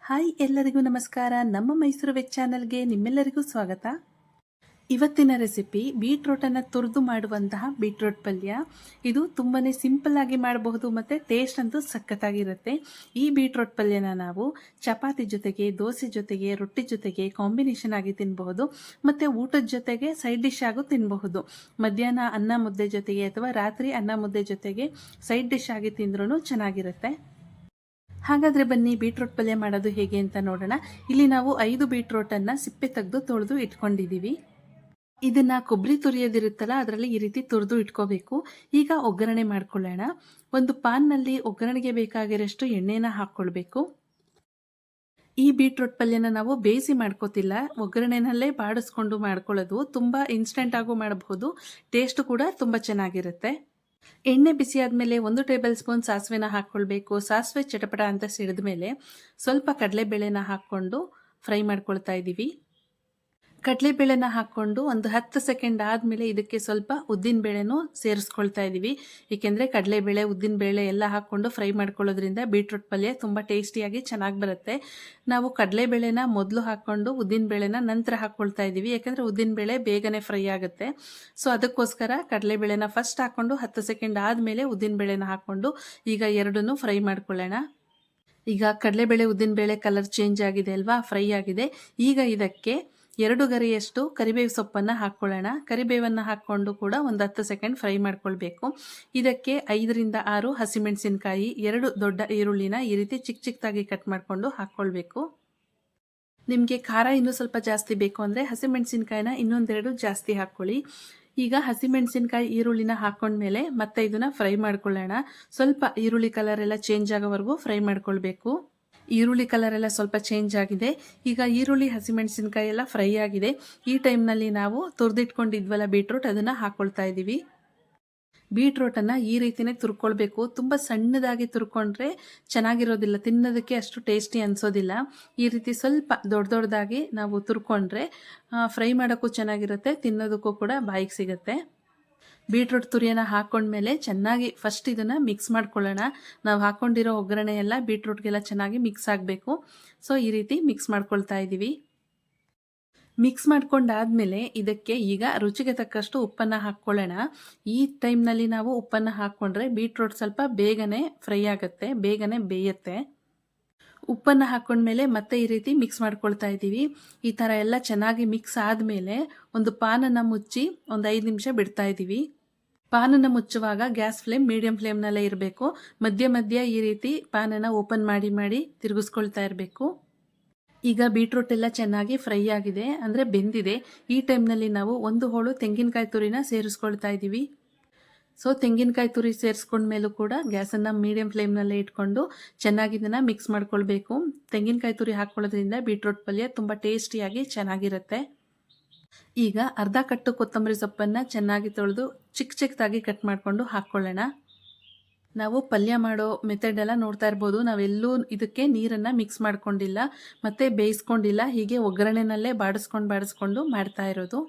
Hi ಎಲ್ಲರಿಗೂ ನಮಸ್ಕಾರ. ನಮ್ಮ ಮೈಸೂರು ವೆಜ್ ಚಾನಲ್ಗೆ ನಿಮ್ಮೆಲ್ಲರಿಗೂ ಸ್ವಾಗತ. ಇವತ್ತಿನ ರೆಸಿಪಿ ಬೀಟ್ರೂಟನ್ನು ತುರಿದು ಮಾಡುವಂತಹ ಬೀಟ್ರೂಟ್ ಪಲ್ಯ. ಇದು ತುಂಬಾ ಸಿಂಪಲ್ ಆಗಿ ಮಾಡಬಹುದು ಮತ್ತು ಟೇಸ್ಟ್ ಅಂತೂ ಸಖತ್ತಾಗಿರುತ್ತೆ. ಈ ಬೀಟ್ರೂಟ್ ಪಲ್ಯನ ನಾವು ಚಪಾತಿ ಜೊತೆಗೆ, ದೋಸೆ ಜೊತೆಗೆ, ರೊಟ್ಟಿ ಜೊತೆಗೆ ಕಾಂಬಿನೇಷನ್ ಆಗಿ ತಿನ್ನಬಹುದು ಮತ್ತು ಊಟದ ಜೊತೆಗೆ ಸೈಡ್ ಡಿಶ್ ಆಗು ತಿನ್ನಬಹುದು. ಮಧ್ಯಾಹ್ನ ಅನ್ನ ಮುದ್ದೆ ಜೊತೆಗೆ ಅಥವಾ ರಾತ್ರಿ ಅನ್ನ ಮುದ್ದೆ ಜೊತೆಗೆ ಸೈಡ್ ಡಿಶ್ ಆಗಿ ತಿಂದ್ರೂ ಚೆನ್ನಾಗಿರುತ್ತೆ. ಹಾಗಾದರೆ ಬನ್ನಿ ಬೀಟ್ರೂಟ್ ಪಲ್ಯ ಮಾಡೋದು ಹೇಗೆ ಅಂತ ನೋಡೋಣ. ಇಲ್ಲಿ ನಾವು 5 ಬೀಟ್ರೂಟನ್ನು ಸಿಪ್ಪೆ ತೆಗೆದು ತೊಳೆದು ಇಟ್ಕೊಂಡಿದ್ದೀವಿ. ಇದನ್ನು ಕೊಬ್ಬರಿ ತುರಿಯೋದಿರುತ್ತಲ್ಲ ಅದರಲ್ಲಿ ಈ ರೀತಿ ತುರಿದು ಇಟ್ಕೋಬೇಕು. ಈಗ ಒಗ್ಗರಣೆ ಮಾಡ್ಕೊಳ್ಳೋಣ. ಒಂದು ಪಾನ್ನಲ್ಲಿ ಒಗ್ಗರಣೆಗೆ ಬೇಕಾಗಿರೋಷ್ಟು ಎಣ್ಣೆನ ಹಾಕ್ಕೊಳ್ಬೇಕು. ಈ ಬೀಟ್ರೂಟ್ ಪಲ್ಯನ ನಾವು ಬೇಯಿಸಿ ಮಾಡ್ಕೋತಿಲ್ಲ, ಒಗ್ಗರಣೆನಲ್ಲೇ ಬಾಡಿಸ್ಕೊಂಡು ಮಾಡ್ಕೊಳ್ಳೋದು. ತುಂಬ ಇನ್ಸ್ಟೆಂಟ್ ಆಗು ಮಾಡಬಹುದು, ಟೇಸ್ಟ್ ಕೂಡ ತುಂಬ ಚೆನ್ನಾಗಿರುತ್ತೆ. ಎಣ್ಣೆ ಬಿಸಿ ಆದಮೇಲೆ 1 ಟೇಬಲ್ ಸ್ಪೂನ್ ಸಾಸಿವೆನ ಹಾಕ್ಕೊಳ್ಬೇಕು. ಸಾಸಿವೆ ಚಟಪಟ ಅಂತ ಸಿಡಿದ ಮೇಲೆ ಸ್ವಲ್ಪ ಕಡಲೆಬೇಳೆನ ಹಾಕ್ಕೊಂಡು ಫ್ರೈ ಮಾಡ್ಕೊಳ್ತಾ ಇದ್ದೀವಿ. ಕಡಲೆಬೇಳೆನ ಹಾಕ್ಕೊಂಡು ಒಂದು 10 ಸೆಕೆಂಡ್ ಆದಮೇಲೆ ಇದಕ್ಕೆ ಸ್ವಲ್ಪ ಉದ್ದಿನಬೇಳೆನೂ ಸೇರಿಸ್ಕೊಳ್ತಾ ಇದ್ದೀವಿ. ಏಕೆಂದರೆ ಕಡಲೆಬೇಳೆ, ಉದ್ದಿನಬೇಳೆ ಎಲ್ಲ ಹಾಕ್ಕೊಂಡು ಫ್ರೈ ಮಾಡ್ಕೊಳ್ಳೋದ್ರಿಂದ ಬೀಟ್ರೂಟ್ ಪಲ್ಯ ತುಂಬ ಟೇಸ್ಟಿಯಾಗಿ ಚೆನ್ನಾಗಿ ಬರುತ್ತೆ. ನಾವು ಕಡಲೆಬೇಳೆನ ಮೊದಲು ಹಾಕ್ಕೊಂಡು ಉದ್ದಿನಬೇಳೆನ ನಂತರ ಹಾಕ್ಕೊಳ್ತಾ ಇದ್ದೀವಿ, ಯಾಕಂದರೆ ಉದ್ದಿನಬೇಳೆ ಬೇಗನೆ ಫ್ರೈ ಆಗುತ್ತೆ. ಸೊ ಅದಕ್ಕೋಸ್ಕರ ಕಡಲೆಬೇಳೆನ ಫಸ್ಟ್ ಹಾಕ್ಕೊಂಡು 10 ಸೆಕೆಂಡ್ ಆದಮೇಲೆ ಉದ್ದಿನಬೇಳೆನ ಹಾಕ್ಕೊಂಡು ಈಗ ಎರಡನ್ನೂ ಫ್ರೈ ಮಾಡ್ಕೊಳ್ಳೋಣ. ಈಗ ಕಡಲೆಬೇಳೆ, ಉದ್ದಿನಬೇಳೆ ಕಲರ್ ಚೇಂಜ್ ಆಗಿದೆ ಅಲ್ವಾ, ಫ್ರೈ ಆಗಿದೆ. ಈಗ ಇದಕ್ಕೆ 2 ಗರಿಯಷ್ಟು ಕರಿಬೇವು ಸೊಪ್ಪನ್ನು ಹಾಕ್ಕೊಳ್ಳೋಣ. ಕರಿಬೇವನ್ನು ಹಾಕ್ಕೊಂಡು ಕೂಡ ಒಂದು 10 ಸೆಕೆಂಡ್ ಫ್ರೈ ಮಾಡ್ಕೊಳ್ಬೇಕು. ಇದಕ್ಕೆ 5 ರಿಂದ 6 ಹಸಿಮೆಣಸಿನಕಾಯಿ, 2 ದೊಡ್ಡ ಈರುಳ್ಳಿನ ಈ ರೀತಿ ಚಿಕ್ಕ ಚಿಕ್ಕದಾಗಿ ಕಟ್ ಮಾಡಿಕೊಂಡು ಹಾಕ್ಕೊಳ್ಬೇಕು. ನಿಮಗೆ ಖಾರ ಇನ್ನೂ ಸ್ವಲ್ಪ ಜಾಸ್ತಿ ಬೇಕು ಅಂದರೆ ಹಸಿಮೆಣಸಿನಕಾಯಿನ ಇನ್ನೊಂದೆರಡು ಜಾಸ್ತಿ ಹಾಕ್ಕೊಳ್ಳಿ. ಈಗ ಹಸಿಮೆಣಸಿನಕಾಯಿ, ಈರುಳ್ಳಿನ ಹಾಕ್ಕೊಂಡ್ಮೇಲೆ ಮತ್ತೆ ಇದನ್ನು ಫ್ರೈ ಮಾಡ್ಕೊಳ್ಳೋಣ. ಸ್ವಲ್ಪ ಈರುಳ್ಳಿ ಕಲರ್ ಎಲ್ಲ ಚೇಂಜ್ ಆಗೋವರೆಗೂ ಫ್ರೈ ಮಾಡ್ಕೊಳ್ಬೇಕು. ಈರುಳ್ಳಿ ಕಲರ್ ಎಲ್ಲ ಸ್ವಲ್ಪ ಚೇಂಜ್ ಆಗಿದೆ. ಈಗ ಈರುಳ್ಳಿ, ಹಸಿಮೆಣಸಿನಕಾಯಿ ಎಲ್ಲ ಫ್ರೈ ಆಗಿದೆ. ಈ ಟೈಮ್ನಲ್ಲಿ ನಾವು ತುರಿದಿಟ್ಕೊಂಡಿದ್ವಲ್ಲ ಬೀಟ್ರೂಟ್, ಅದನ್ನು ಹಾಕ್ಕೊಳ್ತಾ ಇದ್ದೀವಿ. ಬೀಟ್ರೂಟನ್ನು ಈ ರೀತಿಯೇ ತುರ್ಕೊಳ್ಬೇಕು. ತುಂಬ ಸಣ್ಣದಾಗಿ ತುರ್ಕೊಂಡ್ರೆ ಚೆನ್ನಾಗಿರೋದಿಲ್ಲ, ತಿನ್ನೋದಕ್ಕೆ ಅಷ್ಟು ಟೇಸ್ಟಿ ಅನಿಸೋದಿಲ್ಲ. ಈ ರೀತಿ ಸ್ವಲ್ಪ ದೊಡ್ಡದಾಗಿ ನಾವು ತುರ್ಕೊಂಡ್ರೆ ಫ್ರೈ ಮಾಡೋಕ್ಕೂ ಚೆನ್ನಾಗಿರುತ್ತೆ, ತಿನ್ನೋದಕ್ಕೂ ಕೂಡ ಬಾಯಿಗೆ ಸಿಗುತ್ತೆ. ಬೀಟ್ರೂಟ್ ತುರಿಯನ್ನು ಹಾಕ್ಕೊಂಡ್ಮೇಲೆ ಚೆನ್ನಾಗಿ ಫಸ್ಟ್ ಇದನ್ನು ಮಿಕ್ಸ್ ಮಾಡ್ಕೊಳ್ಳೋಣ. ನಾವು ಹಾಕ್ಕೊಂಡಿರೋ ಒಗ್ಗರಣೆ ಎಲ್ಲ ಬೀಟ್ರೂಟ್ಗೆಲ್ಲ ಚೆನ್ನಾಗಿ ಮಿಕ್ಸ್ ಆಗಬೇಕು. ಸೊ ಈ ರೀತಿ ಮಿಕ್ಸ್ ಮಾಡ್ಕೊಳ್ತಾ ಇದ್ದೀವಿ. ಮಿಕ್ಸ್ ಮಾಡ್ಕೊಂಡಾದಮೇಲೆ ಇದಕ್ಕೆ ಈಗ ರುಚಿಗೆ ತಕ್ಕಷ್ಟು ಉಪ್ಪನ್ನು ಹಾಕ್ಕೊಳ್ಳೋಣ. ಈ ಟೈಮ್ನಲ್ಲಿ ನಾವು ಉಪ್ಪನ್ನು ಹಾಕ್ಕೊಂಡ್ರೆ ಬೀಟ್ರೂಟ್ ಸ್ವಲ್ಪ ಬೇಗನೆ ಫ್ರೈ ಆಗುತ್ತೆ, ಬೇಗನೆ ಬೇಯುತ್ತೆ. ಉಪ್ಪನ್ನು ಹಾಕ್ಕೊಂಡ್ಮೇಲೆ ಮತ್ತೆ ಈ ರೀತಿ ಮಿಕ್ಸ್ ಮಾಡ್ಕೊಳ್ತಾ ಇದ್ದೀವಿ. ಈ ಥರ ಎಲ್ಲ ಚೆನ್ನಾಗಿ ಮಿಕ್ಸ್ ಆದಮೇಲೆ ಒಂದು ಪಾನನ್ನು ಮುಚ್ಚಿ ಒಂದು 5 ನಿಮಿಷ ಬಿಡ್ತಾ ಇದ್ದೀವಿ. ಪಾನನ್ನು ಮುಚ್ಚುವಾಗ ಗ್ಯಾಸ್ ಫ್ಲೇಮ್ ಮೀಡಿಯಂ ಫ್ಲೇಮ್ನಲ್ಲೇ ಇರಬೇಕು. ಮಧ್ಯ ಮಧ್ಯ ಈ ರೀತಿ ಪಾನನ್ನು ಓಪನ್ ಮಾಡಿ ಮಾಡಿ ತಿರುಗಿಸ್ಕೊಳ್ತಾ ಇರಬೇಕು. ಈಗ ಬೀಟ್ರೂಟ್ ಎಲ್ಲ ಚೆನ್ನಾಗಿ ಫ್ರೈ ಆಗಿದೆ, ಅಂದರೆ ಬೆಂದಿದೆ. ಈ ಟೈಮ್ನಲ್ಲಿ ನಾವು 1 ಹೋಳು ತೆಂಗಿನಕಾಯಿ ತುರಿನ ಸೇರಿಸ್ಕೊಳ್ತಾ ಇದ್ದೀವಿ. ಸೊ ತೆಂಗಿನಕಾಯಿ ತುರಿ ಸೇರಿಸ್ಕೊಂಡ್ಮೇಲೂ ಕೂಡ ಗ್ಯಾಸನ್ನು ಮೀಡಿಯಂ ಫ್ಲೇಮ್ನಲ್ಲೇ ಇಟ್ಕೊಂಡು ಚೆನ್ನಾಗಿ ಇದನ್ನು ಮಿಕ್ಸ್ ಮಾಡ್ಕೊಳ್ಬೇಕು. ತೆಂಗಿನಕಾಯಿ ತುರಿ ಹಾಕ್ಕೊಳ್ಳೋದ್ರಿಂದ ಬೀಟ್ರೂಟ್ ಪಲ್ಯ ತುಂಬ ಟೇಸ್ಟಿಯಾಗಿ ಚೆನ್ನಾಗಿರುತ್ತೆ. ಈಗ ಅರ್ಧ ಕಟ್ಟು ಕೊತ್ತಂಬರಿ ಸೊಪ್ಪನ್ನು ಚೆನ್ನಾಗಿ ತೊಳೆದು ಚಿಕ್ಕ ಚಿಕ್ಕದಾಗಿ ಕಟ್ ಮಾಡಿಕೊಂಡು ಹಾಕ್ಕೊಳ್ಳೋಣ. ನಾವು ಪಲ್ಯ ಮಾಡೋ ಮೆಥಡ್ ಎಲ್ಲ ನೋಡ್ತಾ ಇರ್ಬೋದು. ನಾವೆಲ್ಲೂ ಇದಕ್ಕೆ ನೀರನ್ನು ಮಿಕ್ಸ್ ಮಾಡ್ಕೊಂಡಿಲ್ಲ ಮತ್ತು ಬೇಯಿಸ್ಕೊಂಡಿಲ್ಲ, ಹೀಗೆ ಒಗ್ಗರಣೆನಲ್ಲೇ ಬಾಡಿಸ್ಕೊಂಡು ಮಾಡ್ತಾ ಇರೋದು.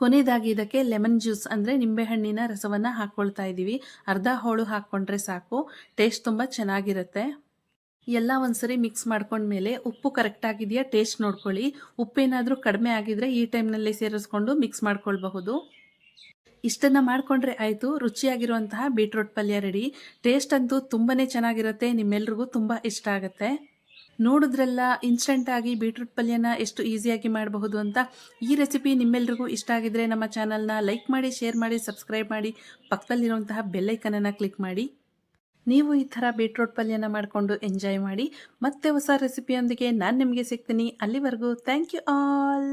ಕೊನೆಯದಾಗಿ ಇದಕ್ಕೆ ಲೆಮನ್ ಜ್ಯೂಸ್ ಅಂದರೆ ನಿಂಬೆಹಣ್ಣಿನ ರಸವನ್ನು ಹಾಕ್ಕೊಳ್ತಾ ಇದ್ದೀವಿ. ಅರ್ಧ ಹೋಳು ಹಾಕ್ಕೊಂಡ್ರೆ ಸಾಕು, ಟೇಸ್ಟ್ ತುಂಬ ಚೆನ್ನಾಗಿರುತ್ತೆ. ಎಲ್ಲ ಒಂದ್ಸರಿ ಮಿಕ್ಸ್ ಮಾಡ್ಕೊಂಡ್ಮೇಲೆ ಉಪ್ಪು ಕರೆಕ್ಟಾಗಿದೆಯಾ ಟೇಸ್ಟ್ ನೋಡ್ಕೊಳ್ಳಿ. ಉಪ್ಪೇನಾದರೂ ಕಡಿಮೆ ಆಗಿದ್ರೆ ಈ ಟೈಮ್ನಲ್ಲಿ ಸೇರಿಸ್ಕೊಂಡು ಮಿಕ್ಸ್ ಮಾಡ್ಕೊಳ್ಬಹುದು. ಇಷ್ಟನ್ನು ಮಾಡಿಕೊಂಡ್ರೆ ಆಯಿತು, ರುಚಿಯಾಗಿರುವಂತಹ ಬೀಟ್ರೂಟ್ ಪಲ್ಯ ರೆಡಿ. ಟೇಸ್ಟ್ ಅಂತೂ ತುಂಬಾ ಚೆನ್ನಾಗಿರುತ್ತೆ, ನಿಮ್ಮೆಲ್ರಿಗೂ ತುಂಬ ಇಷ್ಟ ಆಗುತ್ತೆ. ನೋಡಿದ್ರೆಲ್ಲ ಇನ್ಸ್ಟೆಂಟಾಗಿ ಬೀಟ್ರೂಟ್ ಪಲ್ಯನ ಎಷ್ಟು ಈಸಿಯಾಗಿ ಮಾಡಬಹುದು ಅಂತ. ಈ ರೆಸಿಪಿ ನಿಮ್ಮೆಲ್ರಿಗೂ ಇಷ್ಟ ಆಗಿದ್ರೆ ನಮ್ಮ ಚಾನಲ್ನ ಲೈಕ್ ಮಾಡಿ, ಶೇರ್ ಮಾಡಿ, ಸಬ್ಸ್ಕ್ರೈಬ್ ಮಾಡಿ, ಪಕ್ಕದಲ್ಲಿರುವಂತಹ ಬೆಲ್ಲೈಕನನ್ನು ಕ್ಲಿಕ್ ಮಾಡಿ. ನೀವು ಈ ಥರ ಬೀಟ್ರೂಟ್ ಪಲ್ಯನ ಮಾಡಿಕೊಂಡು ಎಂಜಾಯ್ ಮಾಡಿ. ಮತ್ತೆ ಹೊಸ ರೆಸಿಪಿಯೊಂದಿಗೆ ನಾನು ನಿಮಗೆ ಸಿಗ್ತೀನಿ. ಅಲ್ಲಿವರೆಗೂ ಥ್ಯಾಂಕ್ ಯು ಆಲ್.